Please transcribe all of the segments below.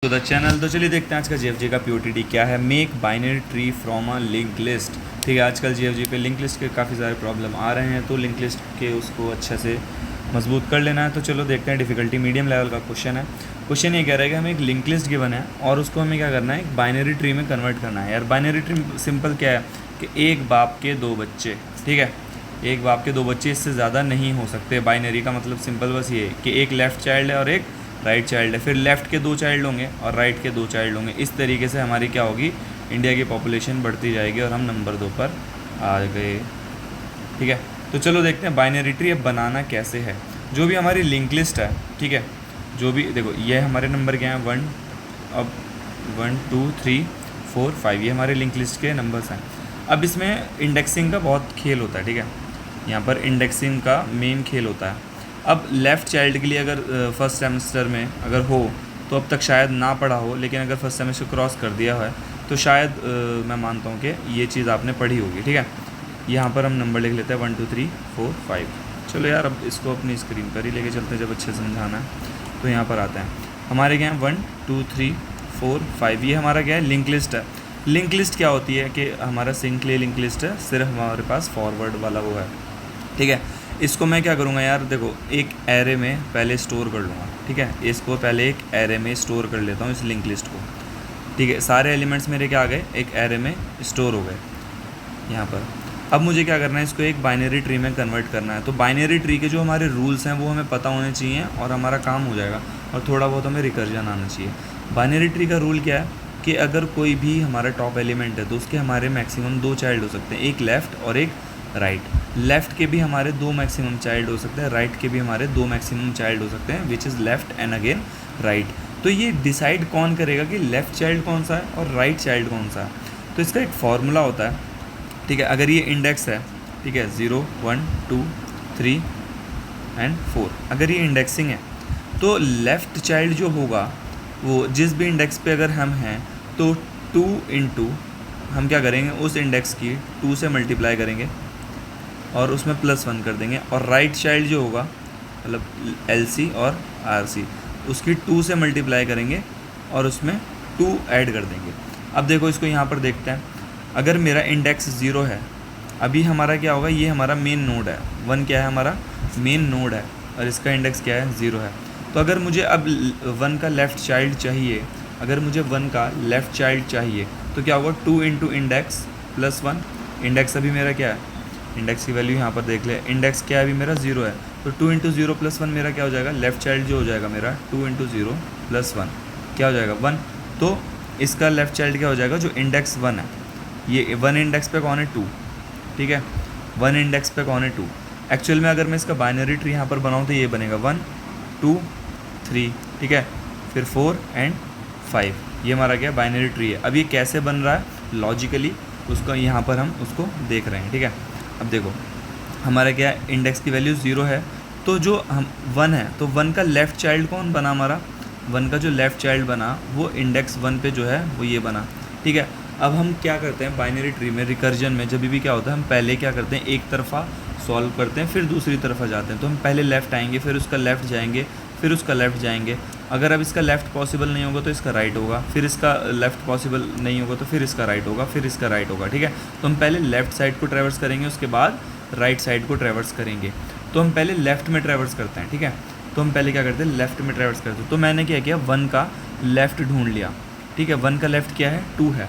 तो the channel. तो चलिए देखते हैं आज का जीएफजी का पीओटीडी क्या है। Make binary tree from a link list. ठीक है, आजकल जीएफजी पे लिंक लिस्ट के काफ़ी सारे प्रॉब्लम आ रहे हैं, तो लिंक लिस्ट के उसको अच्छे से मजबूत कर लेना है। तो चलो देखते हैं। डिफ़िकल्टी मीडियम लेवल का क्वेश्चन है। क्वेश्चन ये कह रहा है कि हमें एक लिंक लिस्ट गिवन है और उसको हमें क्या करना है, एक बाइनरी ट्री में कन्वर्ट करना है। यार बाइनरी ट्री सिंपल क्या है कि एक बाप के दो बच्चे। ठीक है, एक बाप के दो बच्चे, इससे ज़्यादा नहीं हो सकते। बाइनरी का मतलब सिंपल बस ये है कि एक लेफ़्ट चाइल्ड है और एक राइट चाइल्ड है, फिर लेफ़्ट के दो चाइल्ड होंगे और राइट के दो चाइल्ड होंगे। इस तरीके से हमारी क्या होगी, इंडिया की पॉपुलेशन बढ़ती जाएगी और हम नंबर 2 पर आ गए। ठीक है, तो चलो देखते हैं बाइनरी ट्री अब बनाना कैसे है। जो भी हमारी लिंक लिस्ट है, ठीक है, जो भी देखो ये हमारे नंबर क्या हैं 1, अब 1 2 3 4 5 ये हमारे लिंक लिस्ट के नंबर्स हैं। अब इसमें इंडेक्सिंग का बहुत खेल होता है। ठीक है, यहाँ पर इंडेक्सिंग का मेन खेल होता है। अब लेफ़्ट चाइल्ड के लिए अगर फर्स्ट सेमेस्टर में अगर हो तो अब तक शायद ना पढ़ा हो, लेकिन अगर फर्स्ट सेमेस्टर क्रॉस कर दिया है तो शायद मैं मानता हूँ कि ये चीज़ आपने पढ़ी होगी। ठीक है, यहाँ पर हम नंबर लिख लेते हैं 1 2 3 4 5। चलो यार अब इसको अपनी स्क्रीन पर ही लेके चलते हैं जब अच्छे समझाना है। तो यहाँ पर आते हैं हमारे क्या है 1 2 3 4 5, ये हमारा क्या है लिंक लिस्ट है। लिंक लिस्ट क्या होती है कि हमारा सिंगल लिंक लिस्ट है, सिर्फ हमारे पास फॉरवर्ड वाला वो है। ठीक है, इसको मैं क्या करूँगा यार, देखो एक एरे में पहले स्टोर कर लूँगा। ठीक है, इसको पहले एक एरे में स्टोर कर लेता हूँ इस लिंक लिस्ट को। ठीक है, सारे एलिमेंट्स मेरे क्या आ गए, एक एरे में स्टोर हो गए यहाँ पर। अब मुझे क्या करना है, इसको एक बाइनरी ट्री में कन्वर्ट करना है। तो बाइनरी ट्री के जो हमारे रूल्स हैं वो हमें पता होने चाहिए और हमारा काम हो जाएगा, और थोड़ा बहुत हमें रिकर्जन आना चाहिए। बाइनरी ट्री का रूल क्या है कि अगर कोई भी हमारा टॉप एलिमेंट है तो उसके हमारे मैक्सिमम 2 चाइल्ड हो सकते हैं, एक लेफ़्ट और एक राइट। लेफ़्ट के भी हमारे 2 मैक्सिमम चाइल्ड हो सकते हैं, राइट के भी हमारे 2 मैक्सिमम चाइल्ड हो सकते हैं, which is left and again right. तो ये डिसाइड कौन करेगा कि लेफ़्ट चाइल्ड कौन सा है और राइट चाइल्ड कौन सा है। तो इसका एक फार्मूला होता है। ठीक है, अगर ये इंडेक्स है, ठीक है 0 1 2 3 एंड 4, अगर ये इंडेक्सिंग है तो लेफ़्ट चाइल्ड जो होगा वो जिस भी इंडेक्स पे अगर हम हैं तो 2 इंटू हम क्या करेंगे, उस इंडेक्स की 2 से मल्टीप्लाई करेंगे और उसमें +1 कर देंगे। और राइट चाइल्ड जो होगा मतलब LC और RC, उसकी 2 से मल्टीप्लाई करेंगे और उसमें 2 ऐड कर देंगे। अब देखो इसको यहाँ पर देखते हैं। अगर मेरा इंडेक्स 0 है, अभी हमारा क्या होगा, ये हमारा मेन नोड है। 1 क्या है, हमारा मेन नोड है और इसका इंडेक्स क्या है, 0 है। तो अगर मुझे अब 1 का लेफ़्ट चाइल्ड चाहिए, अगर मुझे 1 का लेफ़्ट चाइल्ड चाहिए तो क्या होगा, 2 इंटू इंडेक्स +1। इंडेक्स अभी मेरा क्या है, इंडेक्स की वैल्यू यहाँ पर देख ले, इंडेक्स क्या है अभी मेरा 0 है, तो 2 इंटू 0 +1 मेरा क्या हो जाएगा, लेफ़्ट चाइल्ड जो हो जाएगा मेरा 2 इंटू 0 +1 क्या हो जाएगा 1। तो इसका लेफ़्ट चाइल्ड क्या हो जाएगा, जो इंडेक्स 1 है, ये 1 इंडेक्स पे कौन है 2। ठीक है, 1 इंडेक्स पे कौन है 2। एक्चुअल में अगर मैं इसका बाइनरी ट्री यहाँ पर बनाऊँ तो ये बनेगा 1 2 3, ठीक है, फिर 4 एंड 5, ये हमारा क्या बाइनरी ट्री है। अब ये कैसे बन रहा है लॉजिकली, उसको यहाँ पर हम उसको देख रहे हैं। ठीक है, अब देखो हमारा क्या है, इंडेक्स की वैल्यू 0 है, तो जो हम 1 है तो 1 का लेफ़्ट चाइल्ड कौन बना, हमारा 1 का जो लेफ़्ट चाइल्ड बना वो इंडेक्स 1 पे जो है वो ये बना। ठीक है, अब हम क्या करते हैं बाइनरी ट्री में, रिकर्जन में जब भी क्या होता है, हम पहले क्या करते हैं, एक तरफा सॉल्व करते हैं फिर दूसरी तरफा जाते हैं। तो हम पहले लेफ़्ट आएंगे, फिर उसका लेफ़्ट जाएंगे, फिर उसका लेफ़्ट जाएंगे। अगर अब इसका लेफ़्ट पॉसिबल नहीं होगा तो इसका राइट होगा, फिर इसका लेफ़्ट पॉसिबल नहीं होगा तो फिर इसका राइट होगा, फिर इसका राइट होगा। ठीक है, तो हम पहले लेफ़्ट साइड को ट्रैवर्स करेंगे, उसके बाद राइट साइड को ट्रैवर्स करेंगे। तो हम पहले लेफ़्ट में ट्रैवर्स करते हैं। ठीक है, तो हम पहले क्या करते हैं, लेफ़्ट में ट्रैवर्स करते हैं। तो मैंने क्या किया, 1 का लेफ़्ट ढूंढ लिया। ठीक है, 1 का लेफ़्ट क्या है, 2 है।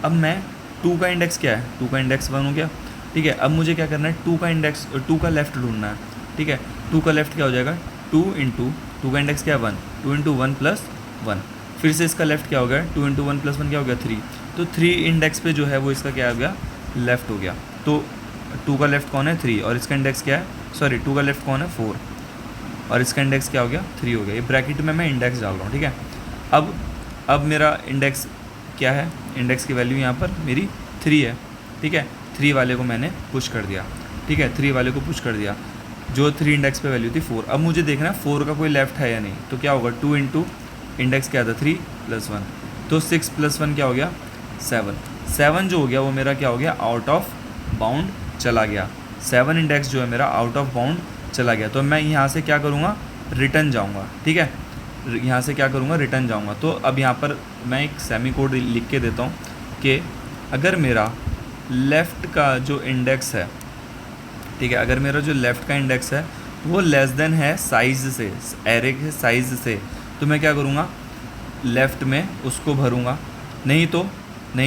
अब मैं 2 का इंडेक्स क्या है, 2 का इंडेक्स 1 हो गया। ठीक है, अब मुझे क्या करना है, 2 का इंडेक्स 2 का लेफ़्ट ढूंढना है। ठीक है, 2 का लेफ़्ट क्या हो जाएगा, 2 इंटू 2 का इंडेक्स क्या है 1, 2 इंटू 1 + 1, फिर से इसका लेफ़्ट क्या हो गया, 2 इंटू 1 + 1 क्या हो गया 3। तो 3 इंडेक्स पे जो है वो इसका क्या हो गया, लेफ़्ट हो गया। तो 2 का लेफ़्ट कौन है 3 और इसका इंडेक्स क्या है, सॉरी 2 का लेफ़्ट कौन है 4 और इसका इंडेक्स क्या हो गया 3 हो गया। ये ब्रैकेट में मैं इंडेक्स डाल रहा हूँ। ठीक है, अब मेरा इंडेक्स क्या है, इंडेक्स की वैल्यू यहाँ पर मेरी 3 है। ठीक है, 3 वाले को मैंने पुश कर दिया। ठीक है, 3 वाले को पुश कर दिया, जो 3 इंडेक्स पे वैल्यू थी 4। अब मुझे देखना है 4 का कोई लेफ़्ट है या नहीं, तो क्या होगा, 2 इंटू इंडेक्स क्या था 3 + 1, तो 6 + 1 क्या हो गया 7। 7 जो हो गया वो मेरा क्या हो गया, आउट ऑफ बाउंड चला गया। 7 इंडेक्स जो है मेरा आउट ऑफ बाउंड चला गया। तो मैं यहाँ से क्या करूँगा, रिटर्न जाऊँगा। ठीक है, यहाँ से क्या करूँगा, रिटर्न जाऊँगा। तो अब यहाँ पर मैं एक सेमी कोड लिख के देता हूँ कि अगर मेरा लेफ़्ट का जो इंडेक्स है, ठीक है, अगर मेरा जो लेफ़्ट का इंडेक्स है वो लेस देन है साइज़ से, एरे के साइज़ से, तो मैं क्या करूँगा, लेफ़्ट में उसको भरूँगा, नहीं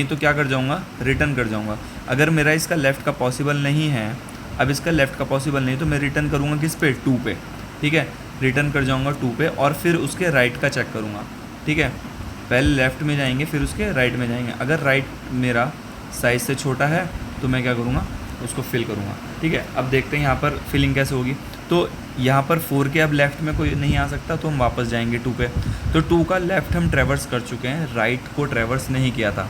तो क्या कर जाऊँगा, रिटर्न कर जाऊँगा। अगर मेरा इसका लेफ़्ट का पॉसिबल नहीं है, अब इसका लेफ़्ट का पॉसिबल नहीं तो मैं रिटर्न करूँगा किस पे, 2 पे, ठीक है, रिटर्न कर जाऊँगा 2 पे और फिर उसके राइट का चेक करूँगा, ठीक है। पहले लेफ़्ट में जाएंगे फिर उसके राइट में जाएंगे। अगर राइट मेरा साइज़ से छोटा है तो मैं क्या करूँगा, उसको फिल करूँगा, ठीक है। अब देखते हैं यहाँ पर फिलिंग कैसे होगी। तो यहाँ पर 4 के अब लेफ़्ट में कोई नहीं आ सकता तो हम वापस जाएंगे 2 पे। तो 2 का लेफ़्ट हम ट्रैवर्स कर चुके हैं, राइट को ट्रैवर्स नहीं किया था,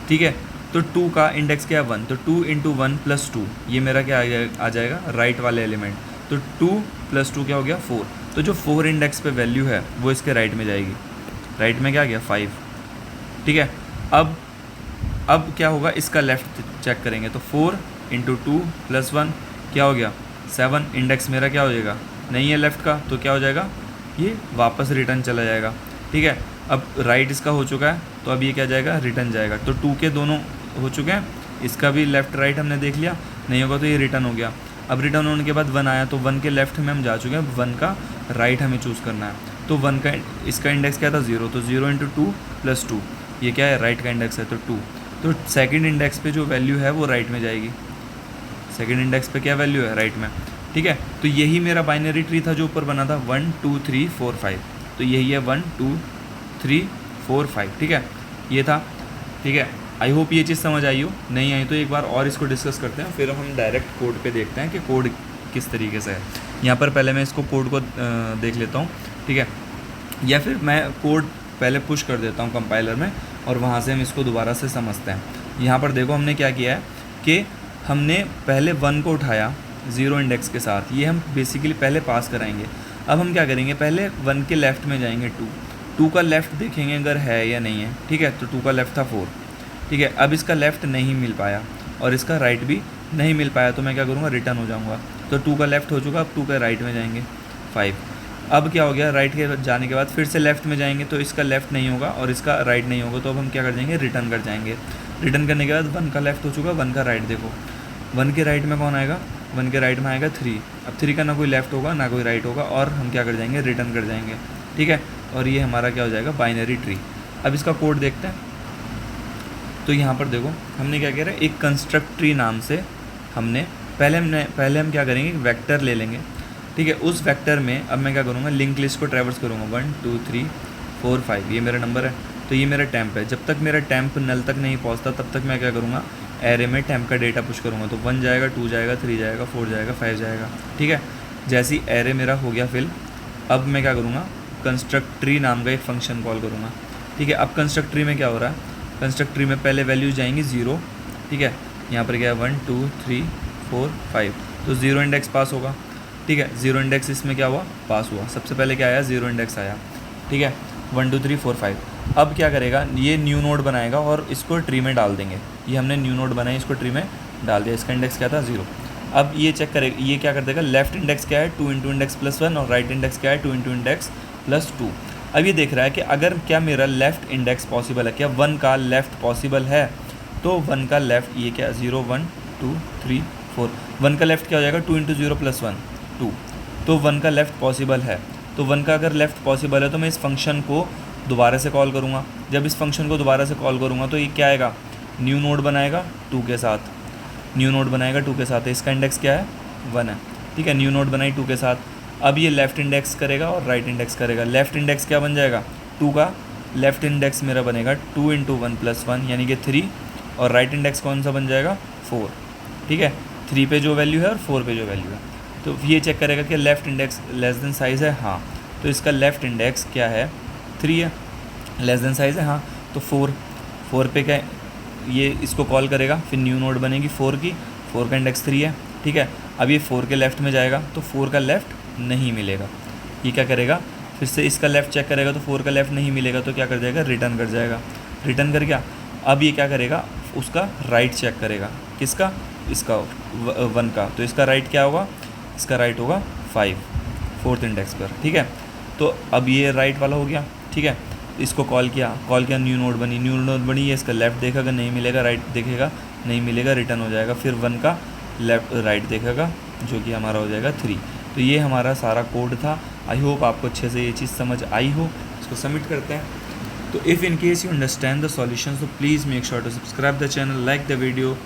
ठीक है। तो 2 का इंडेक्स क्या है, 1, तो 2 × 1 + 2, ये मेरा क्या आ जाएगा, राइट वाले एलिमेंट। तो 2 + 2 क्या हो गया, 4। तो जो 4 इंडेक्स पे वैल्यू है वो इसके राइट में जाएगी। राइट में क्या गया, 5, ठीक है। अब क्या होगा, इसका लेफ़्ट चेक करेंगे। तो 4 × 2 + 1 क्या हो गया, 7। इंडेक्स मेरा क्या हो जाएगा, नहीं है लेफ़्ट का, तो क्या हो जाएगा, ये वापस रिटर्न चला जाएगा, ठीक है। अब राइट इसका हो चुका है तो अब ये क्या जाएगा, रिटर्न जाएगा। तो 2 के दोनों हो चुके हैं, इसका भी लेफ़्ट राइट हमने देख लिया, नहीं होगा तो ये रिटर्न हो गया। अब रिटर्न होने के बाद 1 आया तो 1 के लेफ़्ट में हम जा चुके हैं, 1 का राइट हमें चूज़ करना है। तो 1 का इसका इंडेक्स क्या था, 0, तो 0 × 2 + 2, ये क्या है, राइट का इंडेक्स है, तो 2। तो सेकंड इंडेक्स पे जो वैल्यू है वो राइट में जाएगी। सेकंड इंडेक्स पे क्या वैल्यू है, राइट में, ठीक है। तो यही मेरा बाइनरी ट्री था जो ऊपर बना था, 1 2 3 4 5, तो यही है 1 2 3 4 5, ठीक है, ये था, ठीक है। आई होप ये चीज़ समझ आई हो, नहीं आई तो एक बार और इसको डिस्कस करते हैं, फिर हम डायरेक्ट कोड पे देखते हैं कि कोड किस तरीके से है। यहाँ पर पहले मैं इसको कोड को देख लेता हूँ, ठीक है, या फिर मैं कोड पहले पुश कर देता हूँ कंपाइलर में और वहाँ से हम इसको दोबारा से समझते हैं। यहाँ पर देखो हमने क्या किया है कि हमने पहले 1 को उठाया 0 इंडेक्स के साथ, ये हम बेसिकली पहले पास कराएंगे। अब हम क्या करेंगे, पहले 1 के लेफ़्ट में जाएंगे, 2 का लेफ़्ट देखेंगे अगर है या नहीं है, ठीक है। तो 2 का लेफ़्ट था 4, ठीक है। अब इसका लेफ़्ट नहीं मिल पाया और इसका राइट भी नहीं मिल पाया, तो मैं क्या करूँगा, रिटर्न हो जाऊँगा। तो 2 का लेफ़्ट हो चुका, अब 2 के राइट में जाएंगे, 5। अब क्या हो गया, राइट के जाने के बाद फिर से लेफ़्ट में जाएंगे तो इसका लेफ़्ट नहीं होगा और इसका राइट नहीं होगा, तो अब हम क्या कर जाएंगे, रिटर्न कर जाएंगे। रिटर्न करने के बाद 1 का लेफ़्ट हो चुका, 1 का राइट देखो, 1 के राइट में कौन आएगा, 1 के राइट में आएगा 3। अब 3 का ना कोई लेफ़्ट होगा ना कोई राइट होगा और हम क्या कर जाएंगे, रिटर्न कर जाएंगे, ठीक है। और ये हमारा क्या हो जाएगा, बाइनरी ट्री। अब इसका कोड देखते हैं। तो यहाँ पर देखो हमने क्या कह रहे हैं, एक कंस्ट्रक्ट ट्री नाम से हमने पहले हम क्या करेंगे, वेक्टर ले लेंगे, ठीक है। उस वेक्टर में अब मैं क्या करूँगा, लिंक लिस्ट को ट्रैवर्स करूँगा, 1 2 3 4 5, ये मेरा नंबर है, तो ये मेरा टेम्प है। जब तक मेरा टेम्प नल तक नहीं पहुँचता तब तक मैं क्या करूँगा, एरे में टेम्प का डेटा पुश करूँगा। तो 1 जाएगा, 2 जाएगा, 3 जाएगा, 4 जाएगा, 5 जाएगा, ठीक है। जैसे ही एरे मेरा हो गया फिल, अब मैं क्या करूँगा, कंस्ट्रक्ट ट्री नाम का एक फंक्शन कॉल करूँगा, ठीक है। अब कंस्ट्रक्ट ट्री में क्या हो रहा है, कंस्ट्रक्ट ट्री में पहले वैल्यूज जाएंगी 0, ठीक है। यहाँ पर क्या है, 1 2 3 4 5, तो 0 इंडेक्स पास होगा, ठीक है। 0 इंडेक्स इसमें क्या हुआ, पास हुआ। सबसे पहले क्या आया, 0 इंडेक्स आया, ठीक है। 1 2 3 4 5। अब क्या करेगा, ये न्यू नोड बनाएगा और इसको ट्री में डाल देंगे। ये हमने न्यू नोड बनाई, इसको ट्री में डाल दिया, इसका इंडेक्स क्या था, 0। अब ये चेक करेगा, ये क्या कर देगा, लेफ्ट इंडेक्स क्या है, 2 × इंडेक्स +1 और राइट इंडेक्स क्या है, 2 × इंडेक्स +2। अब ये देख रहा है कि अगर क्या मेरा लेफ़्ट इंडेक्स पॉसिबल है, क्या 1 का लेफ़्ट पॉसिबल है, तो 1 का लेफ़्ट ये क्या, 0 1 2 3 4, 1 का लेफ़्ट क्या हो जाएगा, 2 × 0 + 1 2, तो 1 का लेफ़्ट पॉसिबल है। तो 1 का अगर लेफ़्ट पॉसिबल है तो मैं इस फंक्शन को दोबारा से कॉल करूँगा। जब इस फंक्शन को दोबारा से कॉल करूँगा तो ये क्या आएगा, न्यू नोड बनाएगा 2 के साथ, न्यू नोड बनाएगा 2 के साथ, इसका इंडेक्स क्या है, 1 है, ठीक है। न्यू नोड बनाई 2 के साथ। अब ये लेफ़्ट इंडेक्स करेगा और राइट इंडेक्स करेगा। लेफ़्ट इंडेक्स क्या बन जाएगा, 2 का लेफ़्ट इंडेक्स मेरा बनेगा 2 × 1 + 1 यानी कि 3, और राइट इंडेक्स कौन सा बन जाएगा, 4, ठीक है। 3 पे जो वैल्यू है और 4 पे जो वैल्यू है, तो ये चेक करेगा कि left index less than size है, हाँ, तो इसका लेफ़्ट इंडेक्स क्या है, 3 है, लेस देन साइज़ है, हाँ, तो 4 पे क्या, ये इसको कॉल करेगा, फिर न्यू नोड बनेगी 4 की, 4 का इंडेक्स 3 है, ठीक है। अब ये 4 के लेफ़्ट में जाएगा तो 4 का लेफ़्ट नहीं मिलेगा, ये क्या करेगा, फिर से इसका लेफ़्ट चेक करेगा तो 4 का लेफ़्ट नहीं मिलेगा, तो क्या कर जाएगा, रिटर्न कर जाएगा। रिटर्न कर गया। अब ये क्या करेगा, उसका राइट चेक करेगा, किसका, इसका 1 का, तो इसका राइट क्या होगा, इसका राइट होगा 5, 4th इंडेक्स पर, ठीक है। तो अब ये राइट वाला हो गया, ठीक है। इसको कॉल किया न्यू नोड बनी है, इसका लेफ़्ट देखेगा नहीं मिलेगा, राइट देखेगा नहीं मिलेगा, रिटर्न हो जाएगा। फिर 1 का लेफ़्ट राइट देखेगा जो कि हमारा हो जाएगा 3। तो ये हमारा सारा कोड था। आई होप आपको अच्छे से ये चीज़ समझ आई हो। इसको सबमिट करते हैं। तो if in case you understand the solution तो please make sure to subscribe the channel, like the video.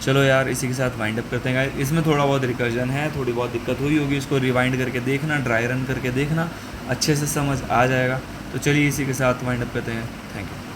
चलो यार, इसी के साथ वाइंड अप करते हैं गाइस। इसमें थोड़ा बहुत रिकर्जन है, थोड़ी बहुत दिक्कत हुई होगी, इसको रिवाइंड करके देखना, ड्राई रन करके देखना, अच्छे से समझ आ जाएगा। तो चलिए इसी के साथ वाइंड अप करते हैं। Thank you.